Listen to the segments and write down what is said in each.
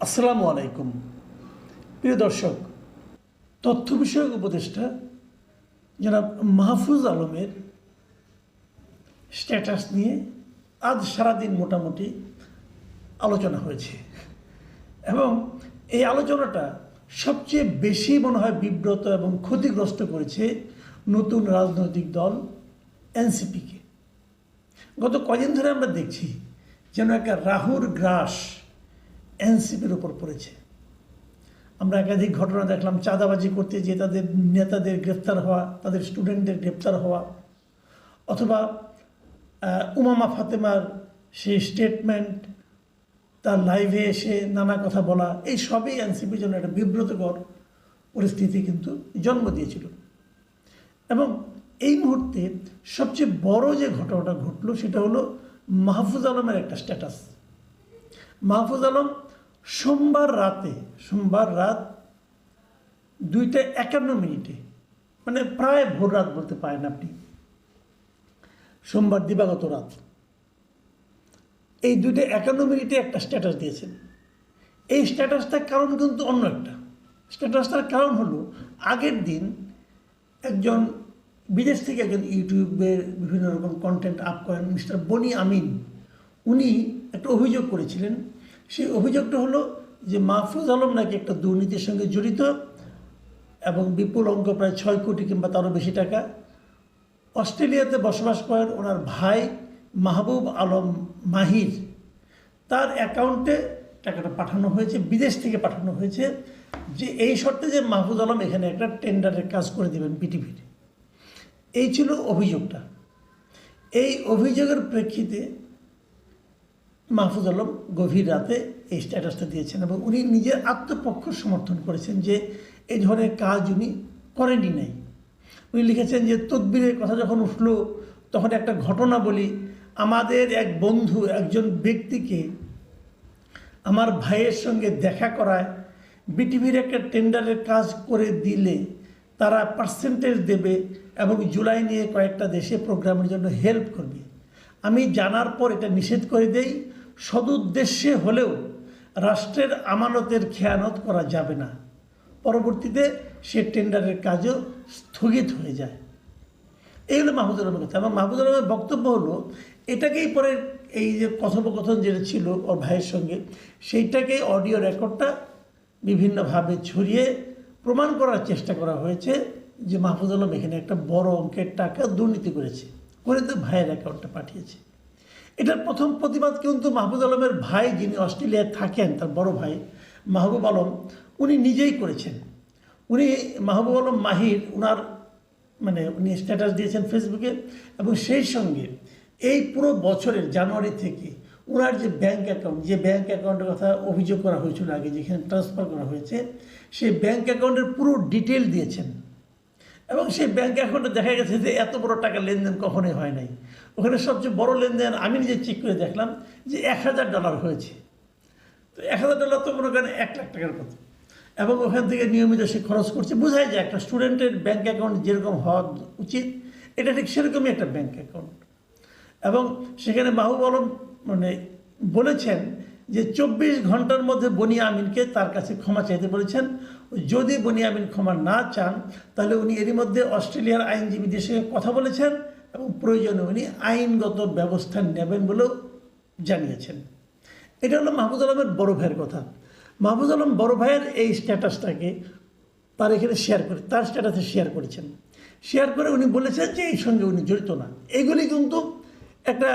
আসসালামু আলাইকুম প্রিয় দর্শক, তথ্য বিষয়ক উপদেষ্টা জনাব মাহফুজ আলমের স্ট্যাটাস নিয়ে আজ সারাদিন মোটামুটি আলোচনা হয়েছে এবং এই আলোচনাটা সবচেয়ে বেশি মনে হয় বিব্রত এবং ক্ষতিগ্রস্ত করেছে নতুন রাজনৈতিক দল এনসিপিকে। গত কদিন ধরে আমরা দেখছি যেন একটা রাহুর গ্রাস এনসিপির উপর পড়েছে। আমরা একাধিক ঘটনা দেখলাম, চাঁদাবাজি করতে গিয়ে তাদের নেতাদের গ্রেপ্তার হওয়া, তাদের স্টুডেন্টদের গ্রেপ্তার হওয়া, অথবা উমামা ফাতেমার সেই স্টেটমেন্ট, তার লাইভে এসে নানা কথা বলা, এই সবই এনসিপির জন্য একটা বিব্রতকর পরিস্থিতি কিন্তু জন্ম দিয়েছিল। এবং এই মুহূর্তে সবচেয়ে বড় যে ঘটনাটা ঘটলো সেটা হলো মাহফুজ আলমের একটা স্ট্যাটাস। মাহফুজ আলম সোমবার রাত 2:51, মানে প্রায় ভোর রাত বলতে পারেন আপনি, সোমবার দিবাগত রাত, এই 2:51 একটা স্ট্যাটাস দিয়েছেন। এই স্ট্যাটাসটার কারণ কিন্তু অন্য একটা। স্ট্যাটাসটার কারণ হলো আগের দিন একজন বিদেশ থেকে একজন ইউটিউবের বিভিন্ন রকম কন্টেন্ট আপ করেন মিস্টার বনি আমিন, উনি একটা অভিযোগ করেছিলেন। সেই অভিযোগটা হলো যে মাহফুজ আলম নাকি একটা দুর্নীতির সঙ্গে জড়িত এবং বিপুল অঙ্ক, প্রায় 6 কোটি কিংবা তারও বেশি টাকা, অস্ট্রেলিয়াতে বসবাস করেন ওনার ভাই মাহবুব আলম মাহির, তার অ্যাকাউন্টে টাকাটা পাঠানো হয়েছে, বিদেশ থেকে পাঠানো হয়েছে, যে এই শর্তে যে মাহফুজ আলম এখানে একটা টেন্ডারের কাজ করে দেবেন পিটিভির। এই ছিল অভিযোগটা। এই অভিযোগের প্রেক্ষিতে মাহফুজ আলম গভীর রাতে এই স্ট্যাটাসটা দিয়েছেন এবং উনি নিজের আত্মপক্ষ সমর্থন করেছেন যে এই ধরনের কাজ উনি করেনই নাই। উনি লিখেছেন যে তদবিরের কথা যখন উঠলো তখন একটা ঘটনা বলি, আমাদের এক বন্ধু একজন ব্যক্তিকে আমার ভাইয়ের সঙ্গে দেখা করায় বিটিভির একটা টেন্ডারের কাজ করে দিলে তারা পার্সেন্টেজ দেবে এবং জুলাই নিয়ে কয়েকটা দেশে প্রোগ্রামের জন্য হেল্প করবে। আমি জানার পর এটা নিষেধ করে দেই, সদুদ্দেশ্যে হলেও রাষ্ট্রের আমানতের খেয়ানত করা যাবে না। পরবর্তীতে সে টেন্ডারের কাজও স্থগিত হয়ে যায়। এই হলো মাহফুজ আলমের কথা। এবং মাহফুজ আলমের বক্তব্য হলো এটাকেই পরে এই যে কথোপকথন যেটা ছিল ওর ভাইয়ের সঙ্গে, সেইটাকে অডিও রেকর্ডটা বিভিন্নভাবে ছড়িয়ে প্রমাণ করার চেষ্টা করা হয়েছে যে মাহফুজ আলম এখানে একটা বড় অঙ্কের টাকা দুর্নীতি করেছে, করে তো ভাইয়ের অ্যাকাউন্টে পাঠিয়েছে। এটার প্রথম প্রতিবাদ কিন্তু মাহফুজ আলমের ভাই, যিনি অস্ট্রেলিয়ায় থাকেন, তার বড় ভাই মাহবুব আলম, উনি নিজেই করেছেন। উনি মাহবুব আলম মাহির উনি স্ট্যাটাস দিয়েছেন ফেসবুকে এবং সেই সঙ্গে এই পুরো বছরের জানুয়ারি থেকে ওনার যে ব্যাঙ্ক অ্যাকাউন্টের কথা অভিযোগ করা হয়েছিল আগে, যেখানে ট্রান্সফার করা হয়েছে, সেই ব্যাঙ্ক অ্যাকাউন্টের পুরো ডিটেল দিয়েছেন। এবং সেই ব্যাঙ্ক অ্যাকাউন্টে দেখা গেছে যে এত বড় টাকা লেনদেন কখনোই হয় নাই। ওখানে সবচেয়ে বড় লেনদেন আমি নিজে চেক করে দেখলাম যে $1000 হয়েছে। তো $1000 তো মনে করেন 1 লাখ টাকার মতো। এবং ওখান থেকে নিয়মিত সে খরচ করছে। বোঝায় যে একটা স্টুডেন্টের ব্যাঙ্ক অ্যাকাউন্ট যেরকম হওয়া উচিত, এটা ঠিক সেরকমই একটা ব্যাঙ্ক অ্যাকাউন্ট। এবং সেখানে মাহবুব আলম বলেছেন যে 24 ঘন্টার মধ্যে বনি আমিনকে তার কাছে ক্ষমা চাইতে বলেছেন। যদি বনি আমিন ক্ষমা না চান তাহলে উনি এরই মধ্যে অস্ট্রেলিয়ার আইনজীবীদের সঙ্গে কথা বলেছেন এবং প্রয়োজনে উনি আইনগত ব্যবস্থা নেবেন বলেও জানিয়েছেন। এটা হলো মাহফুজ আলমের বড় ভাইয়ের কথা। মাহফুজ আলম বড় ভাইয়ের এই স্ট্যাটাসটাকে তার এখানে তার স্ট্যাটাসে শেয়ার করেছেন। শেয়ার করে উনি বলেছেন যে এই সঙ্গে উনি জড়িত না। এইগুলি কিন্তু একটা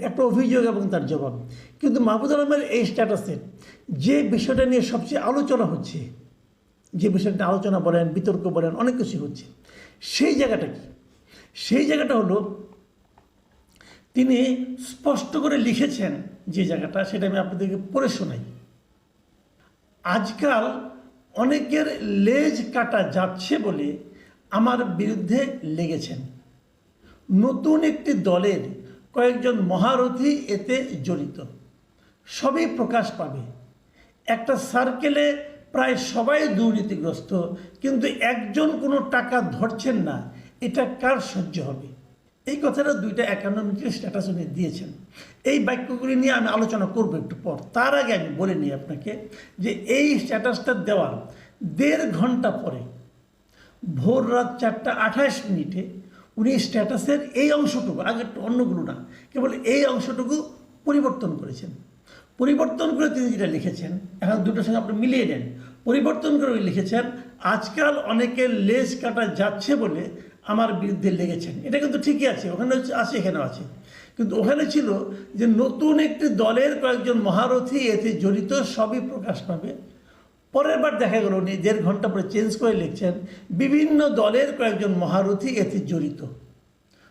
একটা অভিযোগ এবং তার জবাব। কিন্তু মাহফুজ আলমের এই স্ট্যাটাসে যে বিষয়টা নিয়ে সবচেয়ে আলোচনা হচ্ছে, যে বিষয়টা আলোচনা বলেন, বিতর্ক বলেন, অনেক কিছু হচ্ছে, সেই জায়গাটা কি? সেই জায়গাটা হলো তিনি স্পষ্ট করে লিখেছেন যে জায়গাটা, সেটা আমি আপনাদেরকে পড়ে শোনাই। আজকাল অনেকের লেজ কাটা যাচ্ছে বলে আমার বিরুদ্ধে লেগেছেন। নতুন একটি দলের কয়েকজন মহারথী এতে জড়িত, সবই প্রকাশ পাবে। একটা সার্কেলে প্রায় সবাই দুর্নীতিগ্রস্ত, কিন্তু একজন কোনো টাকা ধরছেন না, এটা কার সহ্য হবে? এই কথাটা 2টা 51 মিনিটের স্ট্যাটাস উনি দিয়েছেন। এই বাক্যগুলি নিয়ে আমি আলোচনা করব একটু পর। তার আগে আমি বলে নিই আপনাকে যে এই স্ট্যাটাসটা দেওয়ার 1.5 ঘন্টা পরে ভোর রাত 4:28 উনি স্ট্যাটাসের এই অংশটুকু, আগে অন্যগুলো না, কেবল এই অংশটুকু পরিবর্তন করেছেন। পরিবর্তন করে তিনি যেটা লিখেছেন, এখন দুটোর সঙ্গে আপনি মিলিয়ে নেন। পরিবর্তন করে উনি লিখেছেন, আজকাল অনেকের লেজ কাটা যাচ্ছে বলে আমার বিরুদ্ধে লেগেছেন। এটা কিন্তু ঠিকই আছে, ওখানে আছে, এখানেও আছে, কিন্তু ওখানে ছিল যে নতুন একটি দলের কয়েকজন মহারথী এতে জড়িত, সবই প্রকাশ পাবে। পরের বার দেখা গেল উনি 1.5 ঘন্টা পরে চেঞ্জ করে লিখছেন, বিভিন্ন দলের কয়েকজন মহারথী এতে জড়িত,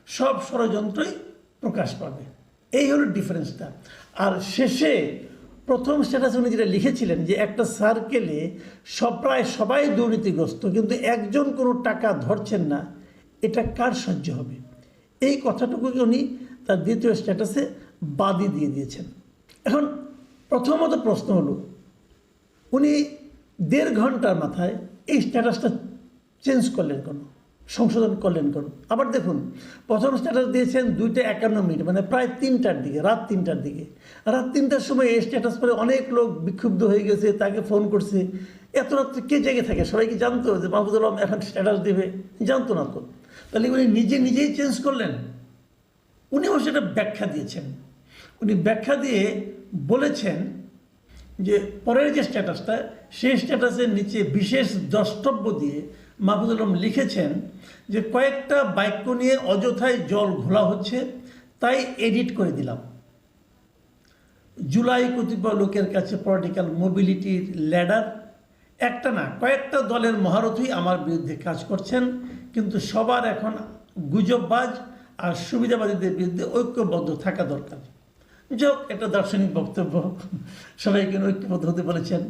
সব ষড়যন্ত্রই প্রকাশ পাবে। এই হলো ডিফারেন্সটা। আর শেষে প্রথম স্ট্যাটাস উনি যেটা লিখেছিলেন যে একটা সার্কেলে প্রায় সবাই দুর্নীতিগ্রস্ত, কিন্তু একজন কোনো টাকা ধরছেন না, এটা কার সহ্য হবে? এই কথাটুকুকে উনি তার দ্বিতীয় স্ট্যাটাসে বাদই দিয়ে দিয়েছেন। এখন প্রথমত প্রশ্ন হলো, উনি 1.5 ঘন্টার মাথায় এই স্ট্যাটাসটা চেঞ্জ করলেন কেন, সংশোধন করলেন কেন? আবার দেখুন, প্রথম স্ট্যাটাস দিয়েছেন 2:51, মানে প্রায় 3টার দিকে, রাত 3টার দিকে। রাত 3টার সময় এই স্ট্যাটাস পরে অনেক লোক বিক্ষুব্ধ হয়ে গেছে, তাকে ফোন করছে। এত রাত্রে কে জেগে থাকে? সবাই কি জানতো যে মাহফুজুল আলম এখন স্ট্যাটাস দেবে? জানতো না তো। তাহলে উনি নিজেই চেঞ্জ করলেন। উনিও সেটা ব্যাখ্যা দিয়েছেন। উনি ব্যাখ্যা দিয়ে বলেছেন যে পরের যে স্ট্যাটাসটা, সেই স্ট্যাটাসের নিচে বিশেষ দ্রষ্টব্য দিয়ে মাহফুজুল আলম লিখেছেন যে কয়েকটা বাক্য নিয়ে অযথায় জল ঘোলা হচ্ছে, তাই এডিট করে দিলাম। জুলাই কতিপয় লোকের কাছে পলিটিক্যাল মোবিলিটির ল্যাডার, একটা না কয়েকটা দলের মহারথী আমার বিরুদ্ধে কাজ করছেন, কিন্তু সবার এখন গুজববাজ আর সুবিধাবাদীদের বিরুদ্ধে ঐক্যবদ্ধ থাকা দরকার। যাক, একটা দার্শনিক বক্তব্য, সবাইকে ঐক্যবদ্ধ হতে বলেছেন,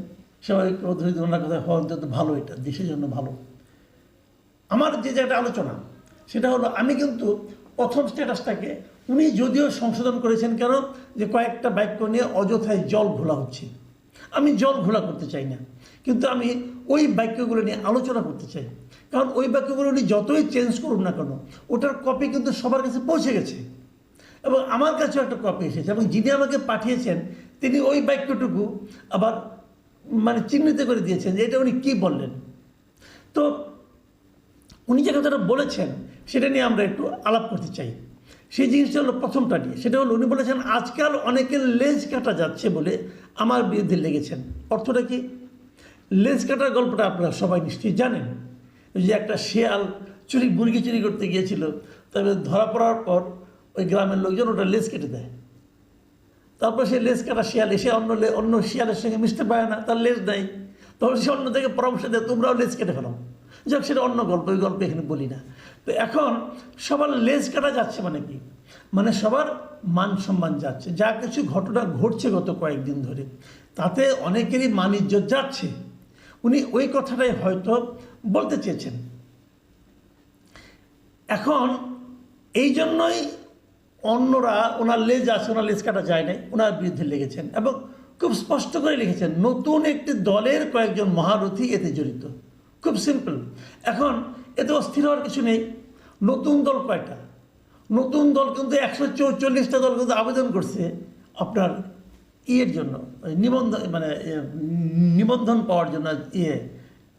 সবাই ঐক্যবদ্ধ হতে ওনার কথা হওয়া অন্তত ভালো, এটা দেশের জন্য ভালো। আমার যে একটা আলোচনা সেটা হলো, আমি কিন্তু প্রথম স্ট্যাটাসটাকে উনি যদিও সংশোধন করেছেন, কেন যে কয়েকটা বাক্য নিয়ে অযথায় জল ঘোলা হচ্ছে। আমি জল ঘোলা করতে চাই না, কিন্তু আমি ওই বাক্যগুলো নিয়ে আলোচনা করতে চাই, কারণ ওই বাক্যগুলো উনি যতই চেঞ্জ করুন না কেন, ওটার কপি কিন্তু সবার কাছে পৌঁছে গেছে, এবং আমার কাছেও একটা কপি এসেছে, এবং যিনি আমাকে পাঠিয়েছেন তিনি ওই বাক্যটুকু আবার মানে চিহ্নিত করে দিয়েছেন যে এটা উনি কী বললেন। তো উনি যে কথাটা বলেছেন সেটা নিয়ে আমরা একটু আলাপ করতে চাই। সেই জিনিসটা হলো প্রথমটা নিয়ে, সেটা হলো উনি বলেছেন আজকাল অনেকের লেজ কাটা যাচ্ছে বলে আমার বিরুদ্ধে লেগেছেন। অর্থটা কি? লেজ কাটার গল্পটা আপনারা সবাই নিশ্চয়ই জানেন, যে একটা শেয়াল মুরগি চুরি করতে গিয়েছিল, তবে ধরা পড়ার পর ওই গ্রামের লোকজন ওটা লেজ কেটে দেয়। তারপর সে লেজ কাটা শিয়াল এসে অন্য শিয়ালের সঙ্গে মিশতে পারে না, তার লেজ দেয়, তখন সে অন্য থেকে পরামর্শ দেয় তোমরাও লেজ কেটে ফেলো। যাক, সেটা অন্য গল্প, ওই গল্প এখানে বলি না। তো এখন সবার লেজ কাটা যাচ্ছে মানে কি? মানে সবার মান সম্মান যাচ্ছে। যা কিছু ঘটনা ঘটছে গত কয়েকদিন ধরে, তাতে অনেকেরই মান ইজ্জত যাচ্ছে। উনি ওই কথাটাই হয়তো বলতে চেয়েছেন। এখন এই জন্যই অন্যরা ওনার লেজ আছে, ওনার লেজ কাটা যায় নাই, ওনার বিরুদ্ধে লেগেছেন, এবং খুব স্পষ্ট করে লিখেছেন নতুন একটি দলের কয়েকজন মহারথী এতে জড়িত। খুব সিম্পল। এখন এতে অস্থির হওয়ার কিছু নেই। নতুন দল কয়টা? নতুন দল কিন্তু 144টা দল কিন্তু আবেদন করছে আপনার ইয়ের জন্য, নিবন্ধন পাওয়ার জন্য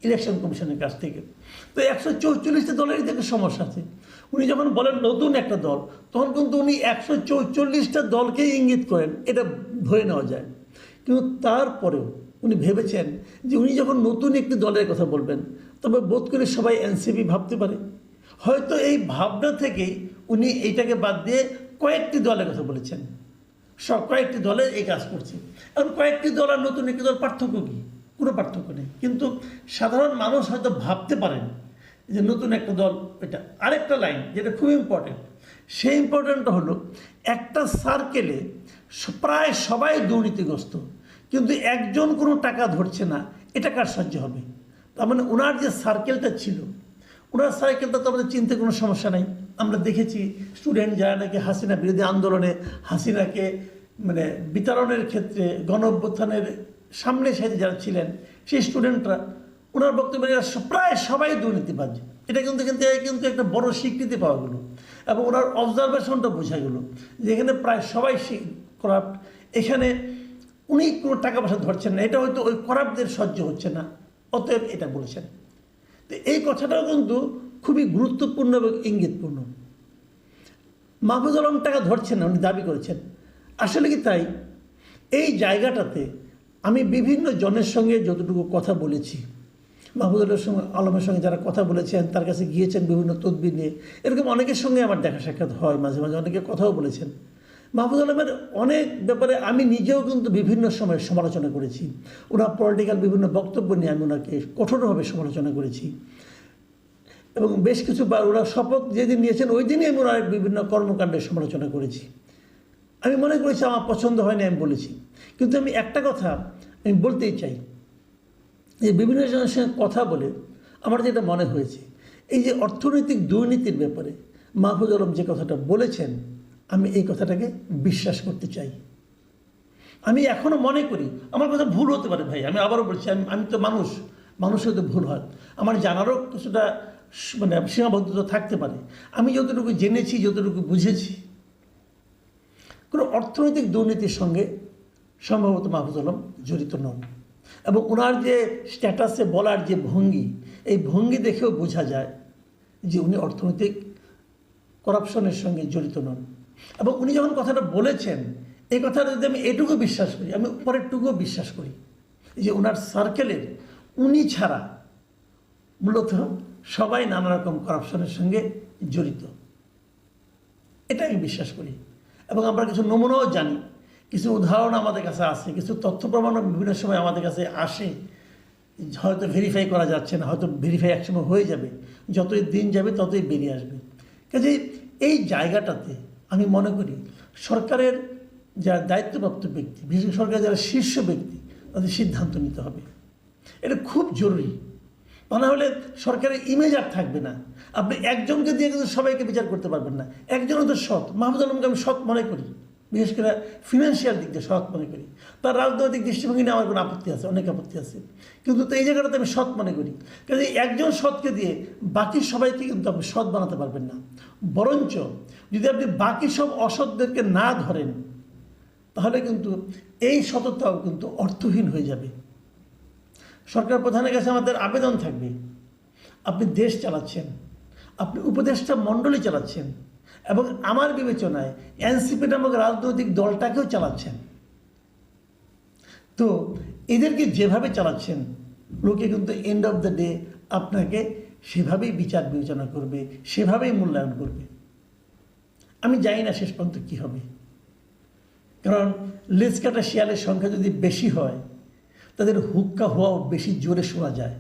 ইলেকশন কমিশনের কাছ থেকে। তো 144টা দলেরই থেকে সমস্যা আছে। উনি যখন বলেন নতুন একটা দল, তখন কিন্তু উনি 144টা দলকেই ইঙ্গিত করেন, এটা ধরে নেওয়া যায়। কিন্তু তারপরেও উনি ভেবেছেন যে উনি যখন নতুন একটি দলের কথা বলবেন, তবে বোধ করে সবাই এনসিপি ভাবতে পারে। হয়তো এই ভাবনা থেকেই উনি এইটাকে বাদ দিয়ে কয়েকটি দলের কথা বলেছেন। কয়েকটি দলের এই কাজ করছে। এখন কয়েকটি দল আর নতুন একটি দল পার্থক্য কী? কোনো পার্থক্য নেই। কিন্তু সাধারণ মানুষ হয়তো ভাবতে পারেন যে নতুন একটা দল, এটা আরেকটা লাইন যেটা খুব ইম্পর্টেন্ট। সেই ইম্পর্টেন্টটা হলো, একটা সার্কেলে প্রায় সবাই দুর্নীতিগ্রস্ত, কিন্তু একজন কোনো টাকা ধরছে না, এটা কার সহ্য হবে? তার মানে ওনার যে সার্কেলটা ছিল, ওনার সার্কেলটা তো আমাদের চিনতে কোনো সমস্যা নাই। আমরা দেখেছি স্টুডেন্ট যারা নাকি হাসিনা বিরোধী আন্দোলনে হাসিনাকে মানে বিতরণের ক্ষেত্রে গণ অভ্যুত্থানের সামনে সাইডে যারা ছিলেন, সেই স্টুডেন্টরা ওনার বক্তব্যে প্রায় সবাই দুর্নীতিবাজ। এটা কিন্তু একটা বড় স্বীকৃতি পাওয়া গেল। এবং ওনার অবজারভেশনটা বোঝা গেল যে এখানে প্রায় সবাই করাপ্ট। এখানে উনি কোনো টাকা পয়সা ধরছেন না, এটা হয়তো ওই করাপ্টদের সহ্য হচ্ছে না, অতএব এটা বলেছেন। তো এই কথাটাও কিন্তু খুবই গুরুত্বপূর্ণ এবং ইঙ্গিতপূর্ণ। মাহফুজ আলম টাকা ধরছেন না, উনি দাবি করেছেন। আসলে কি তাই? এই জায়গাটাতে আমি বিভিন্ন জনের সঙ্গে যতটুকু কথা বলেছি, মাহফুজ আলমের সঙ্গে যারা কথা বলেছেন, তার কাছে গিয়েছেন বিভিন্ন তদবির নিয়ে, এরকম অনেকের সঙ্গে আমার দেখা সাক্ষাৎ হয়, মাঝে মাঝে অনেকে কথাও বলেছেন। মাহফুজ আলমের অনেক ব্যাপারে আমি নিজেও কিন্তু বিভিন্ন সময় সমালোচনা করেছি। ওনার পলিটিক্যাল বিভিন্ন বক্তব্য নিয়ে আমি ওনাকে কঠোরভাবে সমালোচনা করেছি এবং বেশ কিছুবার ওরা শপথ যেদিন নিয়েছেন ওই দিনই আমি ওনার বিভিন্ন কর্মকাণ্ডের সমালোচনা করেছি। আমি মনে করেছি আমার পছন্দ হয়নি, আমি বলেছি। কিন্তু আমি একটা কথা আমি বলতেই চাই যে বিভিন্ন জনের সঙ্গে কথা বলে আমার যেটা মনে হয়েছে, এই যে অর্থনৈতিক দুর্নীতির ব্যাপারে মাহফুজ আলম যে কথাটা বলেছেন, আমি এই কথাটাকে বিশ্বাস করতে চাই। আমি এখনও মনে করি, আমার কথা ভুল হতে পারে ভাই, আমি আবারও বলছি, আমি তো মানুষের তো ভুল হয়, আমার জানারও কিছুটা মানে সীমাবদ্ধতা থাকতে পারে। আমি যতটুকু জেনেছি, যতটুকু বুঝেছি, কোনো অর্থনৈতিক দুর্নীতির সঙ্গে সম্ভবত মাহফুজ আলম জড়িত নন। এবং ওনার যে স্ট্যাটাসে বলার যে ভঙ্গি, এই ভঙ্গি দেখেও বোঝা যায় যে উনি অর্থনৈতিক করাপশনের সঙ্গে জড়িত নন। এবং উনি যখন কথাটা বলেছেন, এই কথাটা যদি আমি এটুকু বিশ্বাস করি, আমি পরেরটুকুও বিশ্বাস করি যে ওনার সার্কেলের উনি ছাড়া মূলত সবাই নানা রকম করাপশনের সঙ্গে জড়িত, এটা আমি বিশ্বাস করি। এবং আমরা কিছু নমুনাও জানি, কিছু উদাহরণ আমাদের কাছে আসে, কিছু তথ্য প্রমাণও বিভিন্ন সময় আমাদের কাছে আসে, হয়তো ভেরিফাই করা যাচ্ছে না, হয়তো ভেরিফাই একসময় হয়ে যাবে, যতই দিন যাবে ততই বেরিয়ে আসবে। কাজে এই জায়গাটাতে আমি মনে করি সরকারের যারা দায়িত্বপ্রাপ্ত ব্যক্তি, বিশেষ করে সরকারের যারা শীর্ষ ব্যক্তি, তাদের সিদ্ধান্ত নিতে হবে। এটা খুব জরুরি। তা না হলে সরকারের ইমেজ আর থাকবে না। আপনি একজনকে দিয়ে কিন্তু সবাইকে বিচার করতে পারবেন না। একজনও তো সৎ, মাহফুজ আলমকে আমি সৎ মনে করি, বিশেষ করে ফিনান্সিয়াল দিক দিয়ে সৎ মনে করি। তার রাজনৈতিক দৃষ্টিভঙ্গি নিয়ে আমার কোনো আপত্তি আছে, অনেক আপত্তি আছে, কিন্তু তো এই জায়গাটাতে আমি সৎ মনে করি। কাজে একজন সৎকে দিয়ে বাকি সবাইকে কিন্তু আপনি সৎ বানাতে পারবেন না। বরঞ্চ যদি আপনি বাকি সব অসৎদেরকে না ধরেন, তাহলে কিন্তু এই সততাও কিন্তু অর্থহীন হয়ে যাবে। সরকার প্রধানের কাছে আমাদের আবেদন থাকবে, আপনি দেশ চালাচ্ছেন, আপনি উপদেষ্টা মণ্ডলী চালাচ্ছেন, এবং আমার বিবেচনায় এনসিপি নামক রাজনৈতিক দলটাকেও চালাচ্ছেন। তো এদেরকে যেভাবে চালাচ্ছেন, লোকে কিন্তু এন্ড অফ দ্য ডে আপনাকে সেভাবেই বিচার বিবেচনা করবে, সেভাবেই মূল্যায়ন করবে। আমি জানি না শেষ পর্যন্ত কী হবে, কারণ লেজ কাটা শিয়ালের সংখ্যা যদি বেশি হয়, তাদের হুক্কা হওয়াও বেশি জোরে শোনা যায়।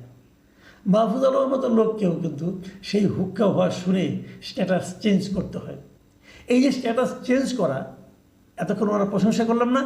মাহফুজ আলমের মতো লোককেও কিন্তু সেই হুক্কা হওয়া শুনে স্ট্যাটাস চেঞ্জ করতে হয়। এই যে স্ট্যাটাস চেঞ্জ করা, এতক্ষণ আমরা প্রশংসা করলাম না?